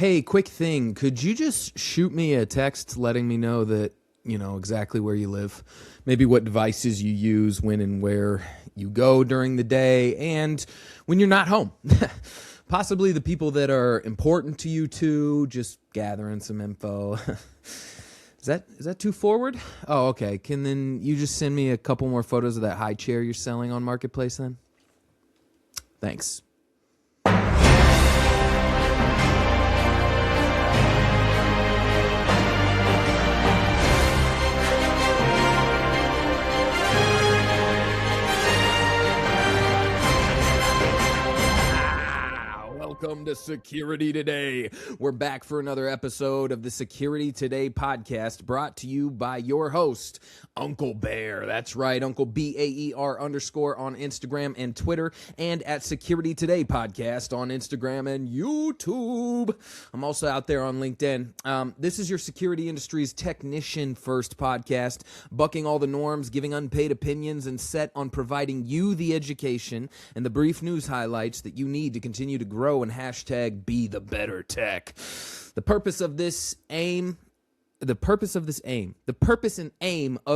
Hey, quick thing. Could you just shoot me a text letting me know that, exactly where you live? Maybe what devices you use, when and where you go during the day, and when you're not home. Possibly the people that are important to you too, just gathering some info. Is that too forward? Oh, okay. Can then you just send me a couple more photos of that high chair you're selling on Marketplace then? Thanks. Welcome to Security Today. We're back for another episode of the Security Today podcast, brought to you by your host, Uncle Baer. That's right, Uncle BAER _ on Instagram and Twitter, and at Security Today Podcast on Instagram and YouTube. I'm also out there on LinkedIn. This is your security industry's technician first podcast, bucking all the norms, giving unpaid opinions, and set on providing you the education and the brief news highlights that you need to continue to grow and hashtag be the better tech. The purpose and aim of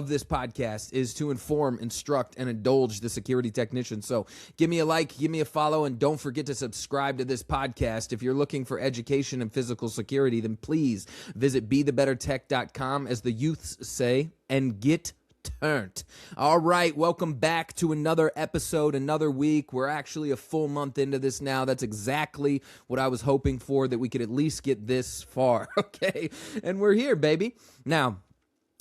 this podcast is to inform, instruct, and indulge the security technician. So give me a like, give me a follow, and don't forget to subscribe to this podcast. If you're looking for education in physical security, then please visit BeTheBetterTech.com, as the youths say, and get turned. All right, welcome back to another episode, another week. We're actually a full month into this now. That's exactly what I was hoping for, that we could at least get this far, okay? And we're here, baby. Now,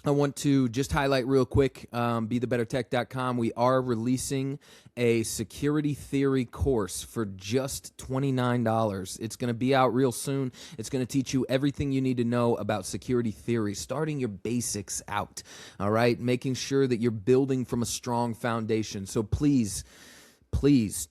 I want to just highlight real quick, BeTheBetterTech.com. We are releasing a security theory course for just $29. It's going to be out real soon. It's going to teach you everything you need to know about security theory, starting your basics out, all right? Making sure that you're building from a strong foundation. So please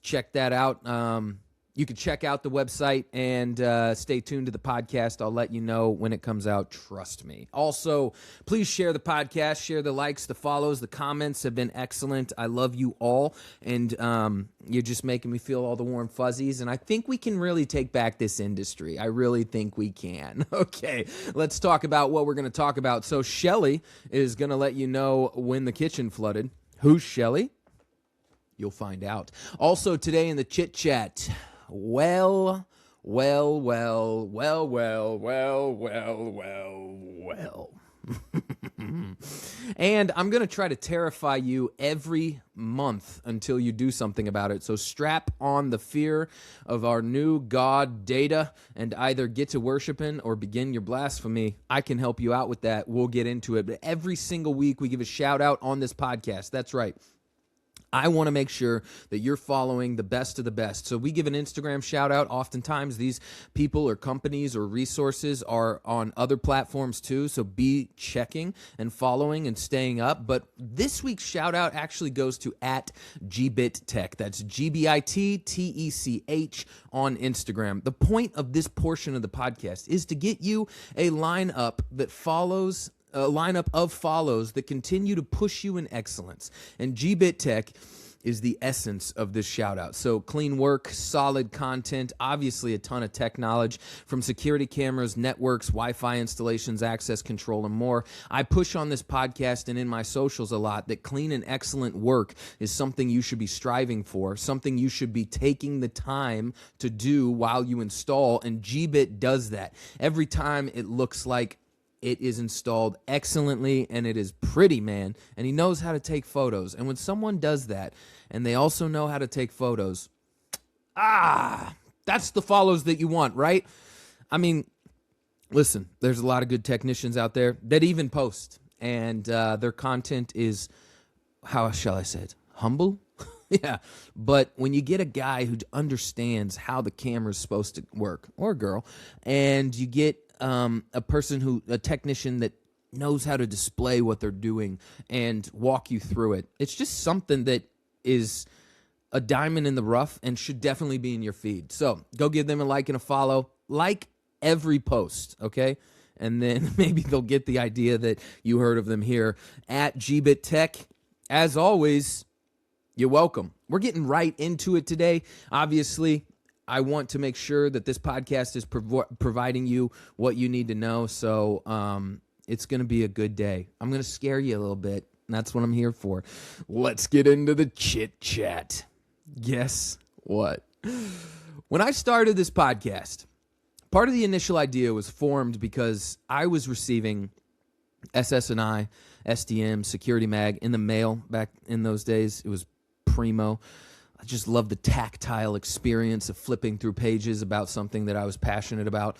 check that out. You can check out the website and stay tuned to the podcast. I'll let you know when it comes out. Trust me. Also, please share the podcast, share the likes, the follows, the comments have been excellent. I love you all, and you're just making me feel all the warm fuzzies, and I think we can really take back this industry. I really think we can. Okay, let's talk about what we're going to talk about. So Shelly is going to let you know when the kitchen flooded. Who's Shelly? You'll find out. Also today in the chit chat, well. And I'm going to try to terrify you every month until you do something about it. So strap on the fear of our new god Data and either get to worshiping or begin your blasphemy. I can help you out with that. We'll get into it. But every single week we give a shout out on this podcast. That's right. I want to make sure that you're following the best of the best. So we give an Instagram shout out. Oftentimes these people or companies or resources are on other platforms too. So be checking and following and staying up. But this week's shout out actually goes to at GBitTech. That's GBITTECH on Instagram. The point of this portion of the podcast is to get you a lineup of follows that continue to push you in excellence. And GBitTech is the essence of this shout out. So clean work, solid content, obviously a ton of tech knowledge from security cameras, networks, Wi-Fi installations, access control, and more. I push on this podcast and in my socials a lot that clean and excellent work is something you should be striving for, something you should be taking the time to do while you install, and GBit does that. Every time it looks like it is installed excellently, and it is pretty, man. And he knows how to take photos. And when someone does that, and they also know how to take photos, that's the follows that you want, right? I mean, listen, there's a lot of good technicians out there that even post, and their content is, how shall I say it, humble? Yeah, but when you get a guy who understands how the camera's supposed to work, or a girl, and you get a technician that knows how to display what they're doing and walk you through it, it's just something that is a diamond in the rough and should definitely be in your feed. So go give them a like and a follow. Like every post, okay? And then maybe they'll get the idea that you heard of them here at GBitTech. As always, you're welcome. We're getting right into it today. Obviously, I want to make sure that this podcast is providing you what you need to know. So it's going to be a good day. I'm going to scare you a little bit. And that's what I'm here for. Let's get into the chit chat. Guess what? When I started this podcast, part of the initial idea was formed because I was receiving SSNI, SDM, Security Mag in the mail back in those days. It was primo. I just loved the tactile experience of flipping through pages about something that I was passionate about.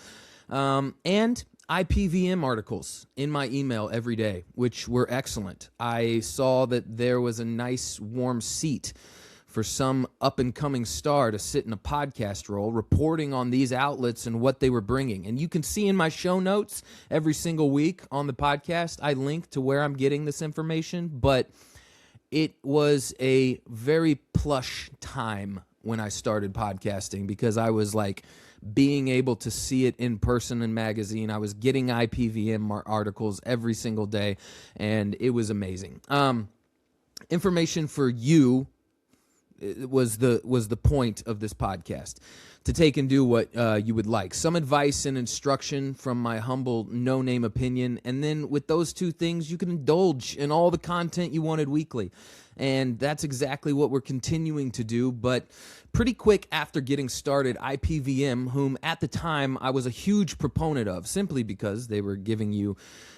And IPVM articles in my email every day, which were excellent. I saw that there was a nice warm seat for some up-and-coming star to sit in a podcast role, reporting on these outlets and what they were bringing. And you can see in my show notes every single week on the podcast, I link to where I'm getting this information, but it was a very plush time when I started podcasting because I was like being able to see it in person in magazine. I was getting IPVM articles every single day, and it was amazing. Information for you was the point of this podcast, to take and do what you would like. Some advice and instruction from my humble no-name opinion, and then with those two things, you can indulge in all the content you wanted weekly. And that's exactly what we're continuing to do. But pretty quick after getting started, IPVM, whom at the time I was a huge proponent of, simply because they were giving you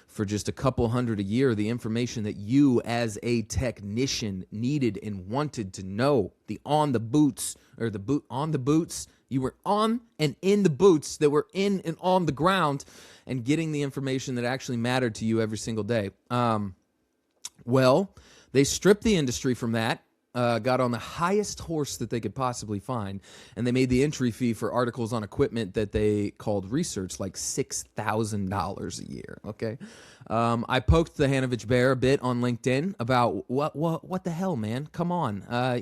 for just a couple $100 a year the information that you as a technician needed and wanted to know. The on the boots, or the boot on the boots. You were on and in the boots that were in and on the ground, and getting the information that actually mattered to you every single day. Well, they stripped the industry from that, got on the highest horse that they could possibly find, and they made the entry fee for articles on equipment that they called research like $6,000 a year, okay? I poked the Hanovich Baer a bit on LinkedIn about what the hell, man? Come on. I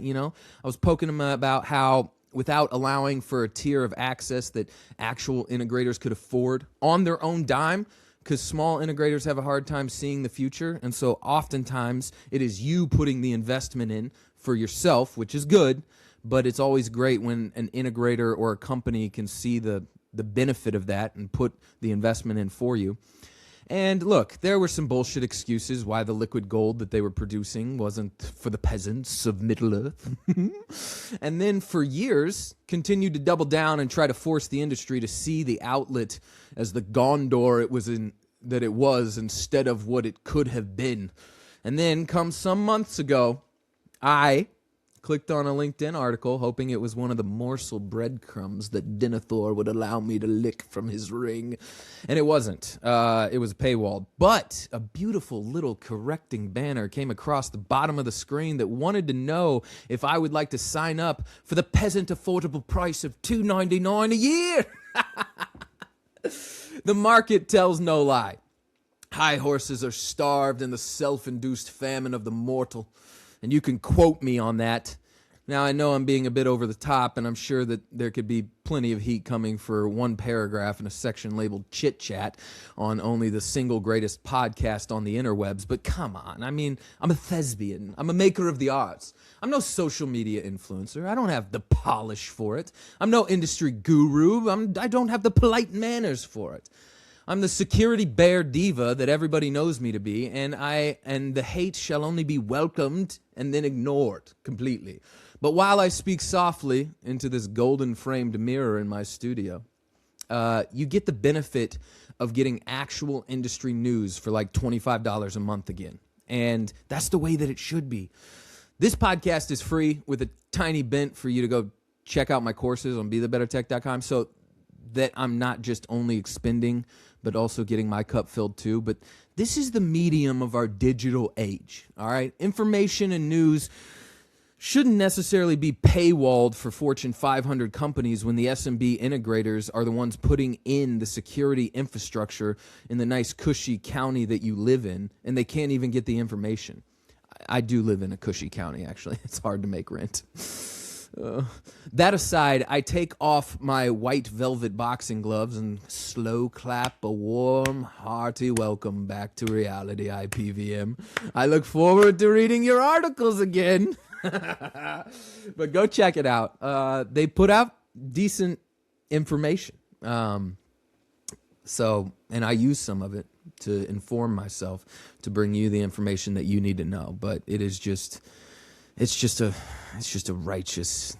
was poking him about how without allowing for a tier of access that actual integrators could afford on their own dime, because small integrators have a hard time seeing the future, and so oftentimes it is you putting the investment in for yourself, which is good, but it's always great when an integrator or a company can see the benefit of that and put the investment in for you. And look, there were some bullshit excuses why the liquid gold that they were producing wasn't for the peasants of Middle-earth. And then for years, continued to double down and try to force the industry to see the outlet as the Gondor it was instead of what it could have been. And then come some months ago, I clicked on a LinkedIn article hoping it was one of the morsel breadcrumbs that Denethor would allow me to lick from his ring. And it wasn't. It was paywalled. But a beautiful little correcting banner came across the bottom of the screen that wanted to know if I would like to sign up for the peasant affordable price of $2.99 a year. The market tells no lie. High horses are starved in the self-induced famine of the mortal. And you can quote me on that. Now, I know I'm being a bit over the top, and I'm sure that there could be plenty of heat coming for one paragraph in a section labeled Chit Chat on only the single greatest podcast on the interwebs. But come on, I mean, I'm a thespian. I'm a maker of the arts. I'm no social media influencer. I don't have the polish for it. I'm no industry guru. I don't have the polite manners for it. I'm the security bear diva that everybody knows me to be, and the hate shall only be welcomed and then ignored completely. But while I speak softly into this golden-framed mirror in my studio, you get the benefit of getting actual industry news for like $25 a month again. And that's the way that it should be. This podcast is free with a tiny bent for you to go check out my courses on BeTheBetterTech.com, so that I'm not just only expending, but also getting my cup filled too. But this is the medium of our digital age, all right? Information and news shouldn't necessarily be paywalled for Fortune 500 companies when the SMB integrators are the ones putting in the security infrastructure in the nice cushy county that you live in, and they can't even get the information. I do live in a cushy county, actually. It's hard to make rent. That aside, I take off my white velvet boxing gloves and slow clap a warm, hearty welcome back to reality, IPVM. I look forward to reading your articles again. But go check it out. They put out decent information. So, and I use some of it to inform myself, to bring you the information that you need to know. But it is just, it's just a righteous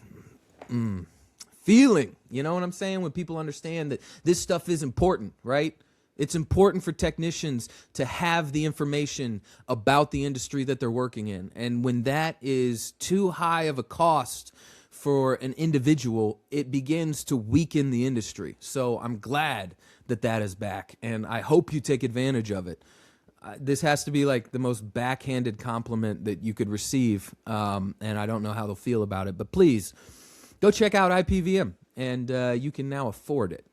feeling. You know what I'm saying? When people understand that this stuff is important, right? It's important for technicians to have the information about the industry that they're working in. And when that is too high of a cost for an individual, it begins to weaken the industry. So I'm glad that that is back, and I hope you take advantage of it. This has to be like the most backhanded compliment that you could receive, and I don't know how they'll feel about it, but please go check out IPVM, and you can now afford it.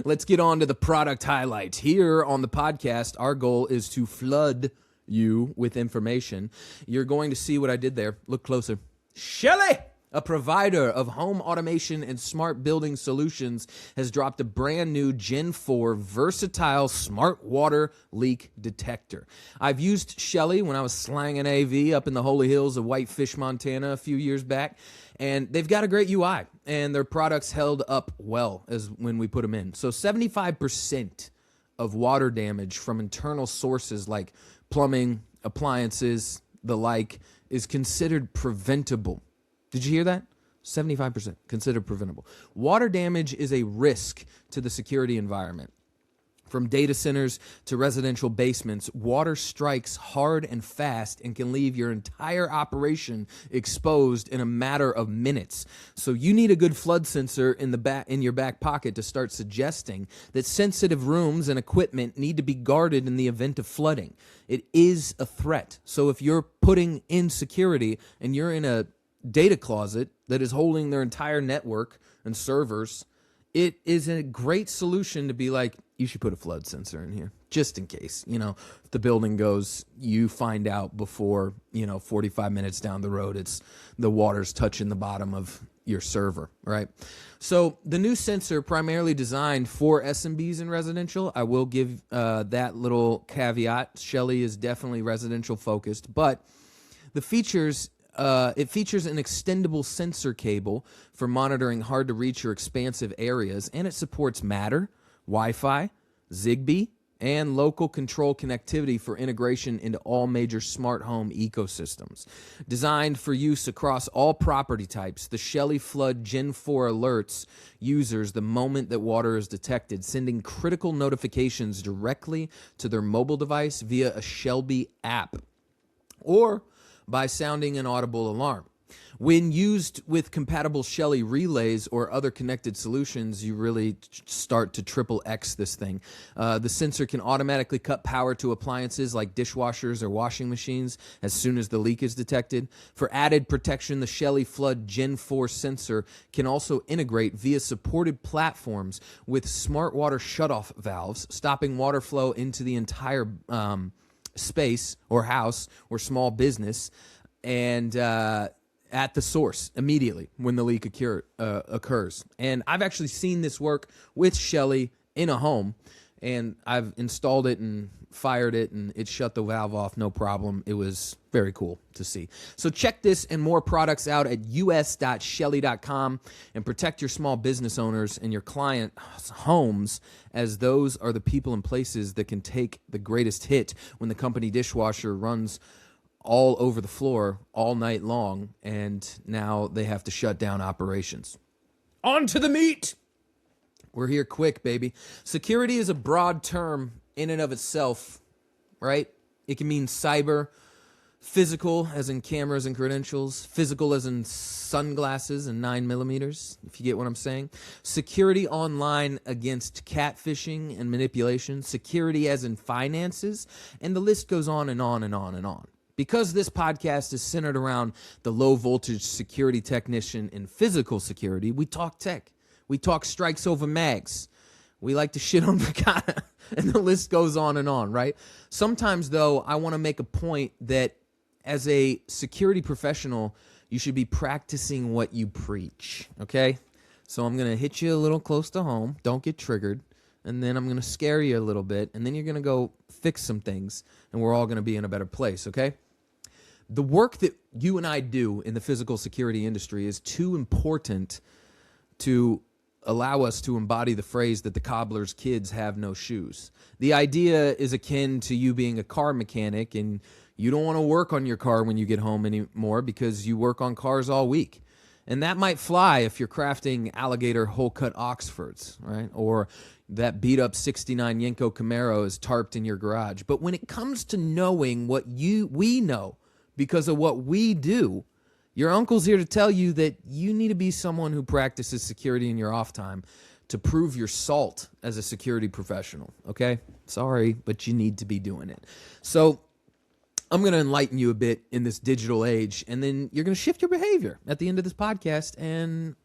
Let's get on to the product highlights. Here on the podcast, our goal is to flood you with information. You're going to see what I did there. Look closer. Shelly, a provider of home automation and smart building solutions, has dropped a brand new Gen 4 versatile smart water leak detector. I've used Shelly when I was slanging AV up in the holy hills of Whitefish, Montana a few years back, and they've got a great UI, and their products held up well as when we put them in. So 75% of water damage from internal sources like plumbing, appliances, the like, is considered preventable. Did you hear that? 75% considered preventable. Water damage is a risk to the security environment. From data centers to residential basements, water strikes hard and fast and can leave your entire operation exposed in a matter of minutes. So you need a good flood sensor in your back pocket to start suggesting that sensitive rooms and equipment need to be guarded in the event of flooding. It is a threat. So if you're putting in security and you're in a data closet that is holding their entire network and servers, it is a great solution to be like, you should put a flood sensor in here just in case, if the building goes, you find out before, 45 minutes down the road, the water's touching the bottom of your server, right? So the new sensor, primarily designed for SMBs and residential, I will give that little caveat. Shelly is definitely residential focused, but the features, it features an extendable sensor cable for monitoring hard to reach or expansive areas, and it supports Matter, Wi-Fi, Zigbee, and local control connectivity for integration into all major smart home ecosystems. Designed for use across all property types, the Shelly Flood Gen 4 alerts users the moment that water is detected, sending critical notifications directly to their mobile device via a Shelby app or by sounding an audible alarm. When used with compatible Shelly relays or other connected solutions, you really start to triple X this thing. The sensor can automatically cut power to appliances like dishwashers or washing machines as soon as the leak is detected. For added protection, the Shelly Flood Gen 4 sensor can also integrate via supported platforms with smart water shutoff valves, stopping water flow into the entire space or house or small business, and at the source immediately when the leak occurs. And I've actually seen this work with Shelly in a home, and I've installed it and fired it, and it shut the valve off, no problem. It was very cool to see. So check this and more products out at us.shelly.com and protect your small business owners and your clients' homes, as those are the people and places that can take the greatest hit when the company dishwasher runs all over the floor all night long, and now they have to shut down operations. On to the meat! We're here quick, baby. Security is a broad term in and of itself, right? It can mean cyber, physical, as in cameras and credentials, physical as in sunglasses and 9mm, if you get what I'm saying. Security online against catfishing and manipulation, security as in finances, and the list goes on and on and on and on. Because this podcast is centered around the low-voltage security technician in physical security, we talk tech. We talk strikes over mags. We like to shit on Vergata, and the list goes on and on, right? Sometimes, though, I want to make a point that as a security professional, you should be practicing what you preach, okay? So I'm going to hit you a little close to home. Don't get triggered. And then I'm going to scare you a little bit, and then you're going to go fix some things, and we're all going to be in a better place, okay? The work that you and I do in the physical security industry is too important to allow us to embody the phrase that the cobbler's kids have no shoes. The idea is akin to you being a car mechanic and you don't want to work on your car when you get home anymore because you work on cars all week. And that might fly if you're crafting alligator whole-cut Oxfords, right? Or that beat-up 69 Yenko Camaro is tarped in your garage. But when it comes to knowing what we know because of what we do, your uncle's here to tell you that you need to be someone who practices security in your off time to prove your salt as a security professional, okay? Sorry, but you need to be doing it. So I'm going to enlighten you a bit in this digital age, and then you're going to shift your behavior at the end of this podcast, and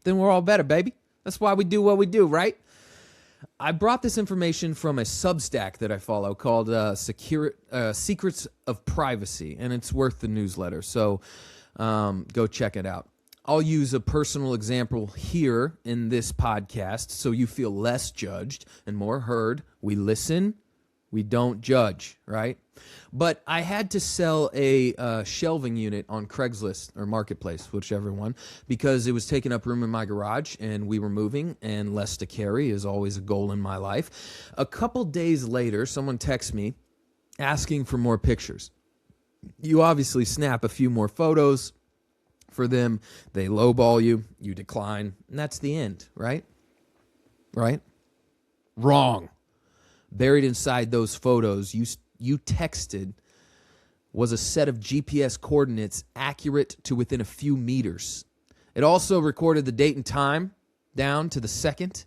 then we're all better, baby. That's why we do what we do, right? I brought this information from a Substack that I follow called Secrets of Privacy, and it's worth the newsletter, so go check it out. I'll use a personal example here in this podcast so you feel less judged and more heard. We listen, we don't judge, right? But I had to sell a shelving unit on Craigslist or Marketplace, whichever one, because it was taking up room in my garage and we were moving, and less to carry is always a goal in my life. A couple days later, someone texts me asking for more pictures. You obviously snap a few more photos for them. They lowball you, you decline, and that's the end, right? Right? Wrong. Buried inside those photos, you texted was a set of GPS coordinates accurate to within a few meters. It also recorded the date and time down to the second,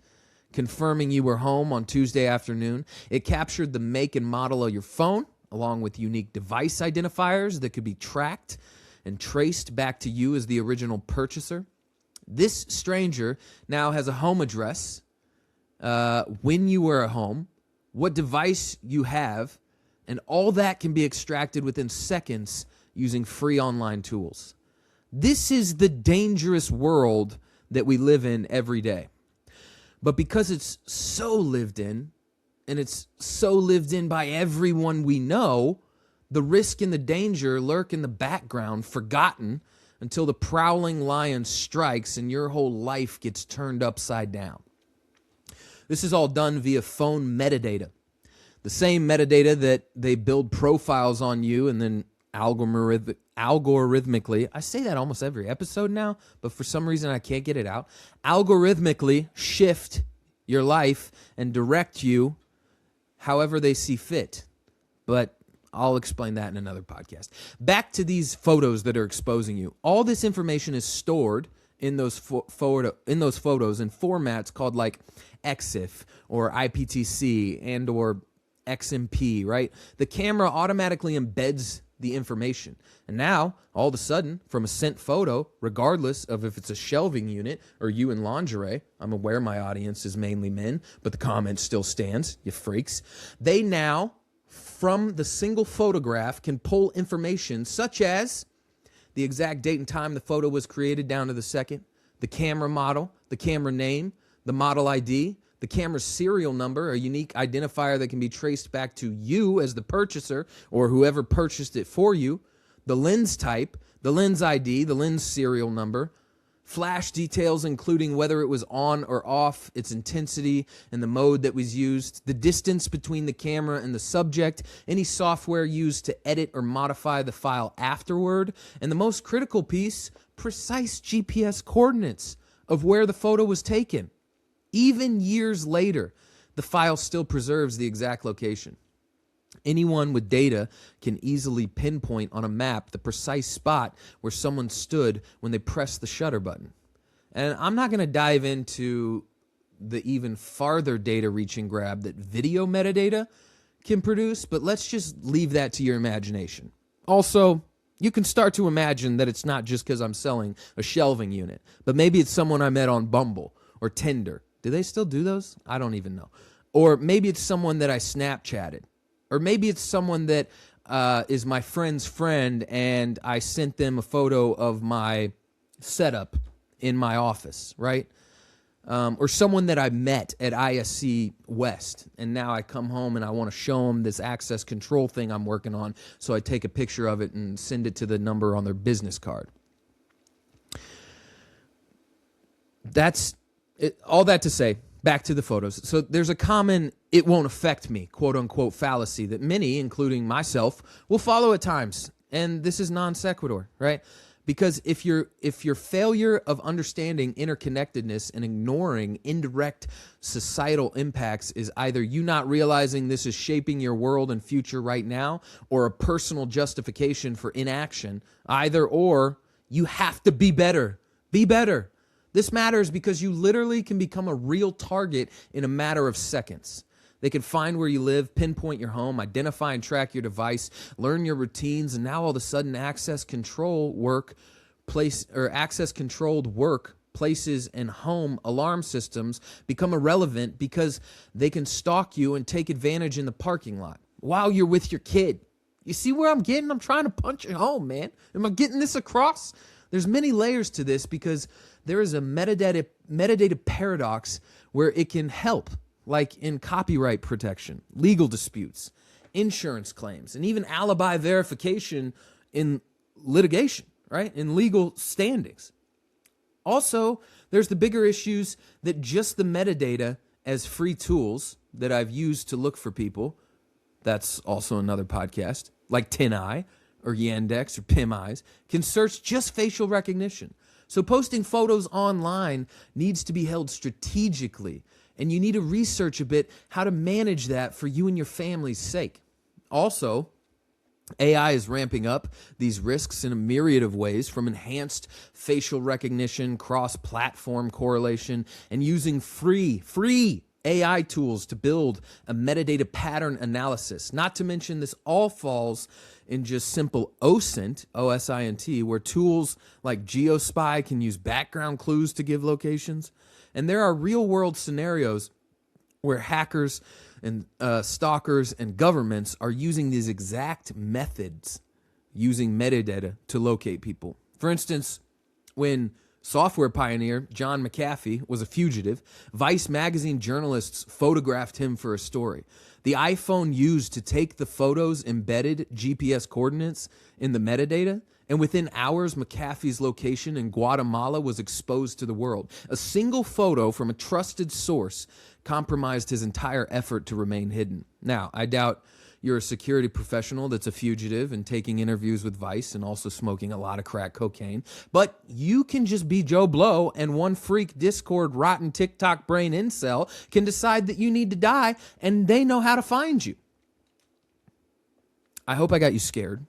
confirming you were home on Tuesday afternoon. It captured the make and model of your phone, along with unique device identifiers that could be tracked and traced back to you as the original purchaser. This stranger now has a home address, when you were at home, what device you have, and all that can be extracted within seconds using free online tools. This is the dangerous world that we live in every day. But because it's so lived in, and it's so lived in by everyone we know, the risk and the danger lurk in the background, forgotten, until the prowling lion strikes and your whole life gets turned upside down. This is all done via phone metadata. The same metadata that they build profiles on you and then algorithmically, I say that almost every episode now, but for some reason I can't get it out, algorithmically shift your life and direct you however they see fit. But I'll explain that in another podcast. Back to these photos that are exposing you. All this information is stored in those photos in formats called like EXIF or IPTC and or XMP, right? The camera automatically embeds the information. And now, all of a sudden, from a sent photo, regardless of if it's a shelving unit or you in lingerie, I'm aware my audience is mainly men, but the comment still stands, you freaks. They now, from the single photograph, can pull information such as the exact date and time the photo was created down to the second, the camera model, the camera name, the model ID, the camera's serial number, a unique identifier that can be traced back to you as the purchaser or whoever purchased it for you, the lens type, the lens ID, the lens serial number, flash details including whether it was on or off, its intensity, and the mode that was used, the distance between the camera and the subject, any software used to edit or modify the file afterward, and the most critical piece, precise GPS coordinates of where the photo was taken. Even years later, the file still preserves the exact location. Anyone with data can easily pinpoint on a map the precise spot where someone stood when they pressed the shutter button. And I'm not going to dive into the even farther data reach and grab that video metadata can produce, but let's just leave that to your imagination. Also, you can start to imagine that it's not just because I'm selling a shelving unit, but maybe it's someone I met on Bumble or Tinder. Do they still do those? I don't even know. Or maybe it's someone that I Snapchatted. Or maybe it's someone that is my friend's friend and I sent them a photo of my setup in my office, right? Or someone that I met at ISC West, and now I come home and I want to show them this access control thing I'm working on, so I take a picture of it and send it to the number on their business card. That's it, all that to say, back to the photos. So there's a common "it won't affect me," quote unquote, fallacy that many, including myself, will follow at times. And this is non sequitur, right? Because if your failure of understanding interconnectedness and ignoring indirect societal impacts is either you not realizing this is shaping your world and future right now, or a personal justification for inaction, either or, you have to be better. Be better. This matters because you literally can become a real target in a matter of seconds. They can find where you live, pinpoint your home, identify and track your device, learn your routines, and now all of a sudden access controlled work, places and home alarm systems become irrelevant because they can stalk you and take advantage in the parking lot while you're with your kid. You see where I'm getting? I'm trying to punch it home, man. Am I getting this across? There's many layers to this because there is a metadata paradox where it can help, like in copyright protection, legal disputes, insurance claims, and even alibi verification in litigation, right? In legal standings. Also, there's the bigger issues that just the metadata as free tools that I've used to look for people, that's also another podcast, like TinEye or Yandex or PimEyes, can search just facial recognition. So posting photos online needs to be held strategically, and you need to research a bit how to manage that for you and your family's sake. Also, AI is ramping up these risks in a myriad of ways, from enhanced facial recognition, cross-platform correlation, and using free AI tools to build a metadata pattern analysis. Not to mention, this all falls in just simple OSINT, O-S-I-N-T, where tools like GeoSpy can use background clues to give locations. And there are real-world scenarios where hackers and stalkers and governments are using these exact methods, using metadata to locate people. For instance, when software pioneer John McAfee was a fugitive, Vice magazine journalists photographed him for a story. The iPhone used to take the photos embedded GPS coordinates in the metadata, and within hours, McAfee's location in Guatemala was exposed to the world. A single photo from a trusted source compromised his entire effort to remain hidden. Now, I doubt you're a security professional that's a fugitive and taking interviews with Vice and also smoking a lot of crack cocaine, but you can just be Joe Blow, and one freak Discord rotten TikTok brain incel can decide that you need to die, and they know how to find you. I hope I got you scared,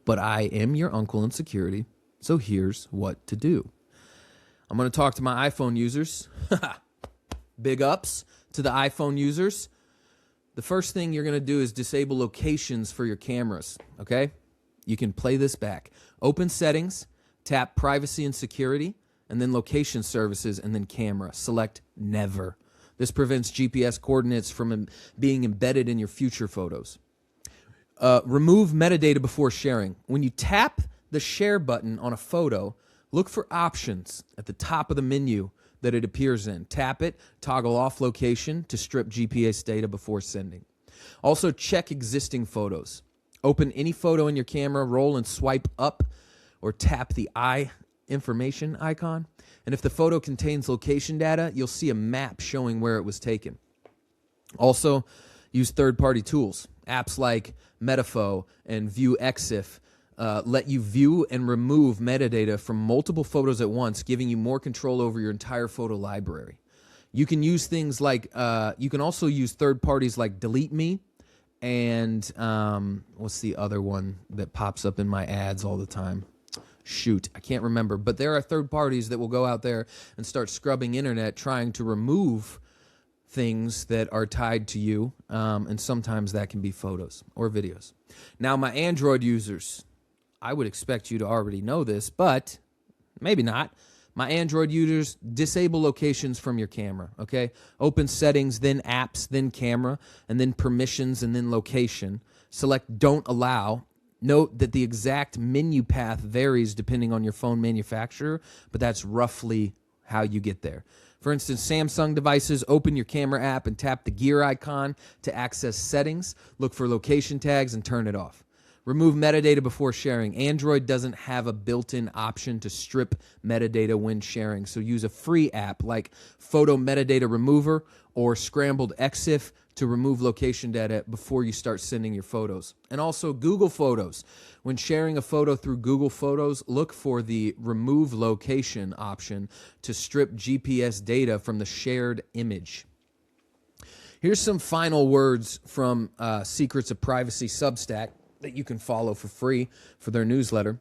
but I am your uncle in security, so here's what to do. I'm going to talk to my iPhone users. Big ups to the iPhone users. The first thing you're going to do is disable locations for your cameras, okay? You can play this back. Open Settings, tap Privacy and Security, and then Location Services, and then Camera. Select Never. This prevents GPS coordinates from being embedded in your future photos. Remove metadata before sharing. When you tap the Share button on a photo, look for options at the top of the menu that it appears in. Tap it, toggle off location to strip GPS data before sending. Also, check existing photos. Open any photo in your camera, roll and swipe up, or tap the eye information icon. And if the photo contains location data, you'll see a map showing where it was taken. Also, use third-party tools. Apps like Metafo and ViewExif let you view and remove metadata from multiple photos at once, giving you more control over your entire photo library. You can use things like, you can also use third parties like Delete Me and what's the other one that pops up in my ads all the time? Shoot, I can't remember. But there are third parties that will go out there and start scrubbing internet, trying to remove things that are tied to you, and sometimes that can be photos or videos. Now, my Android users, I would expect you to already know this, but maybe not. My Android users, disable locations from your camera, okay? Open Settings, then Apps, then Camera, and then Permissions, and then Location. Select Don't Allow. Note that the exact menu path varies depending on your phone manufacturer, but that's roughly how you get there. For instance, Samsung devices, open your camera app and tap the gear icon to access settings, look for location tags, and turn it off. Remove metadata before sharing. Android doesn't have a built-in option to strip metadata when sharing, so use a free app like Photo Metadata Remover or Scrambled EXIF to remove location data before you start sending your photos. And also Google Photos. When sharing a photo through Google Photos, look for the Remove Location option to strip GPS data from the shared image. Here's some final words from Secrets of Privacy Substack that you can follow for free for their newsletter.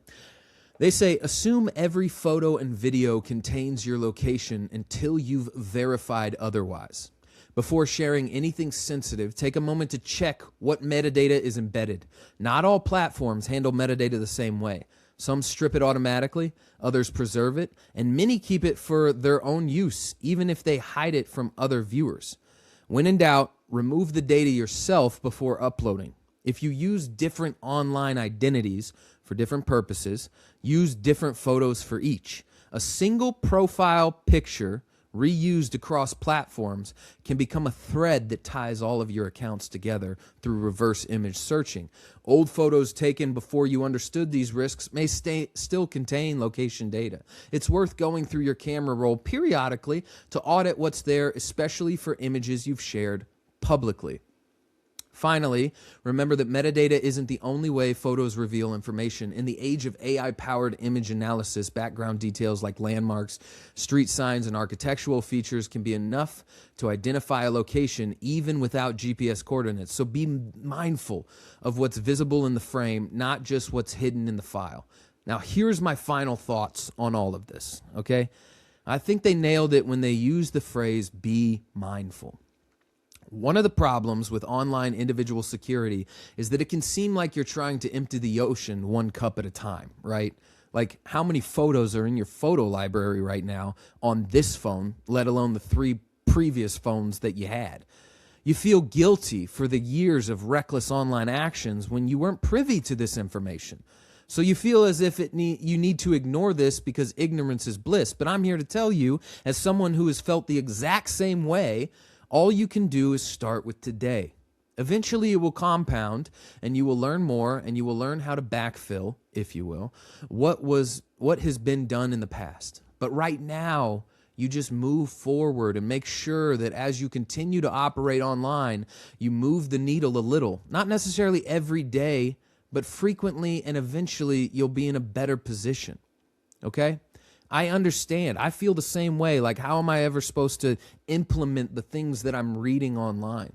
They say, assume every photo and video contains your location until you've verified otherwise. Before sharing anything sensitive, take a moment to check what metadata is embedded. Not all platforms handle metadata the same way. Some strip it automatically, others preserve it, and many keep it for their own use, even if they hide it from other viewers. When in doubt, remove the data yourself before uploading. If you use different online identities for different purposes, use different photos for each. A single profile picture reused across platforms can become a thread that ties all of your accounts together through reverse image searching. Old photos taken before you understood these risks may still contain location data. It's worth going through your camera roll periodically to audit what's there, especially for images you've shared publicly. Finally, remember that metadata isn't the only way photos reveal information. In the age of AI-powered image analysis, background details like landmarks, street signs, and architectural features can be enough to identify a location even without GPS coordinates. So be mindful of what's visible in the frame, not just what's hidden in the file. Now, here's my final thoughts on all of this, okay? I think they nailed it when they used the phrase, be mindful. One of the problems with online individual security is that it can seem like you're trying to empty the ocean one cup at a time, right? Like, how many photos are in your photo library right now on this phone, let alone the 3 previous phones that you had? You feel guilty for the years of reckless online actions when you weren't privy to this information. So you feel as if you need to ignore this because ignorance is bliss. But I'm here to tell you, as someone who has felt the exact same way, all you can do is start with today. Eventually it will compound and you will learn more and you will learn how to backfill, if you will, what has been done in the past. But right now, you just move forward and make sure that as you continue to operate online, you move the needle a little. Not necessarily every day, but frequently, and eventually you'll be in a better position. Okay? I understand. I feel the same way. Like, how am I ever supposed to implement the things that I'm reading online?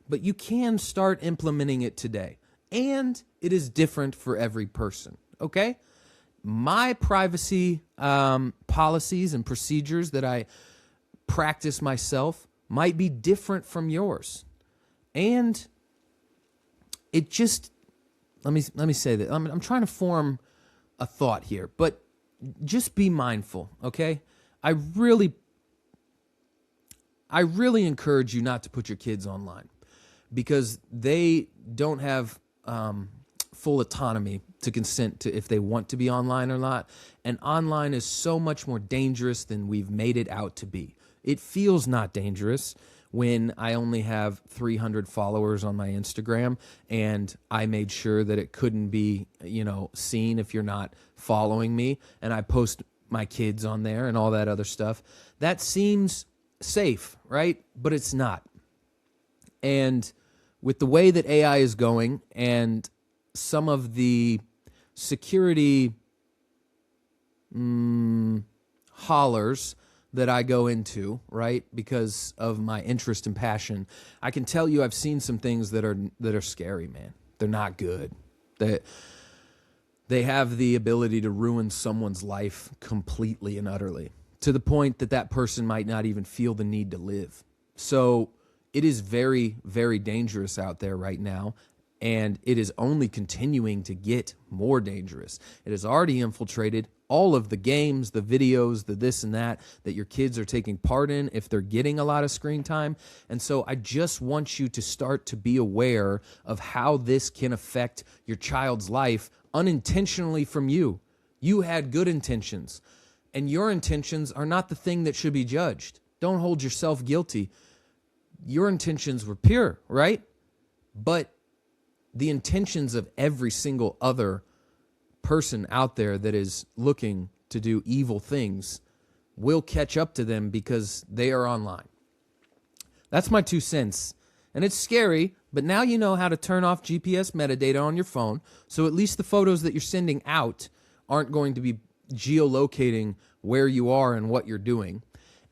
But you can start implementing it today. And it is different for every person, okay? My privacy policies and procedures that I practice myself might be different from yours. And it just, let me say that. I'm trying to form a thought here, but just be mindful, okay? I really encourage you not to put your kids online because they don't have full autonomy to consent to if they want to be online or not. And online is so much more dangerous than we've made it out to be. It feels not dangerous when I only have 300 followers on my Instagram and I made sure that it couldn't be, seen if you're not following me, and I post my kids on there and all that other stuff. That seems safe, right? But it's not. And with the way that AI is going and some of the security hollers that I go into, right, because of my interest and passion, I can tell you I've seen some things that are scary, man. They're not good. They have the ability to ruin someone's life completely and utterly, to the point that that person might not even feel the need to live. So it is very, very dangerous out there right now, and it is only continuing to get more dangerous. It has already infiltrated all of the games, the videos, the this and that your kids are taking part in if they're getting a lot of screen time. And so I just want you to start to be aware of how this can affect your child's life unintentionally from you. You had good intentions, and your intentions are not the thing that should be judged. Don't hold yourself guilty. Your intentions were pure, right? But the intentions of every single other person out there that is looking to do evil things will catch up to them because they are online. That's my 2 cents. And it's scary, but now you know how to turn off GPS metadata on your phone, so at least the photos that you're sending out aren't going to be geolocating where you are and what you're doing.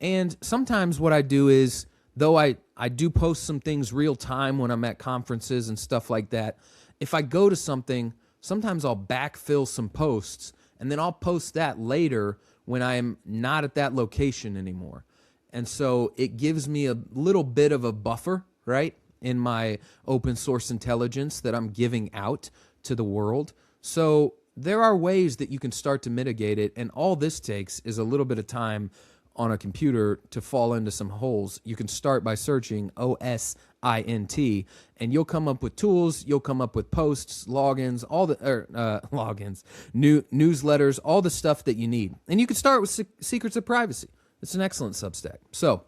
And sometimes what I do is, though I do post some things real time when I'm at conferences and stuff like that, if I go to something, sometimes I'll backfill some posts, and then I'll post that later when I'm not at that location anymore. And so it gives me a little bit of a buffer, right, in my open source intelligence that I'm giving out to the world. So there are ways that you can start to mitigate it, and all this takes is a little bit of time on a computer to fall into some holes. You can start by searching OSINT, and you'll come up with tools, you'll come up with posts, logins, newsletters, all the stuff that you need. And you can start with Secrets of Privacy. It's an excellent Substack. So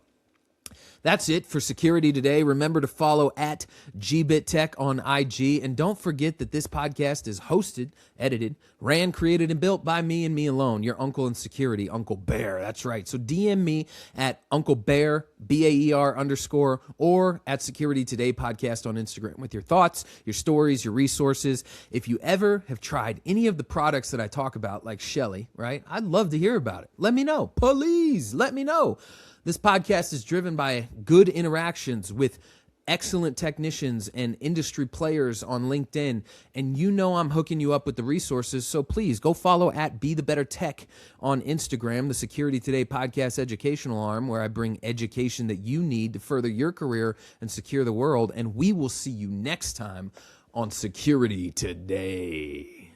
that's it for Security Today. Remember to follow at GBitTech on IG. And don't forget that this podcast is hosted, edited, ran, created, and built by me and me alone, your uncle in security, Uncle Baer. That's right. So DM me at Uncle Baer, BAER_, or at Security Today Podcast on Instagram with your thoughts, your stories, your resources. If you ever have tried any of the products that I talk about, like Shelly, right? I'd love to hear about it. Let me know. Please let me know. This podcast is driven by good interactions with excellent technicians and industry players on LinkedIn. And you know I'm hooking you up with the resources, so please go follow at Be The Better Tech on Instagram, the Security Today podcast educational arm, where I bring education that you need to further your career and secure the world. And we will see you next time on Security Today.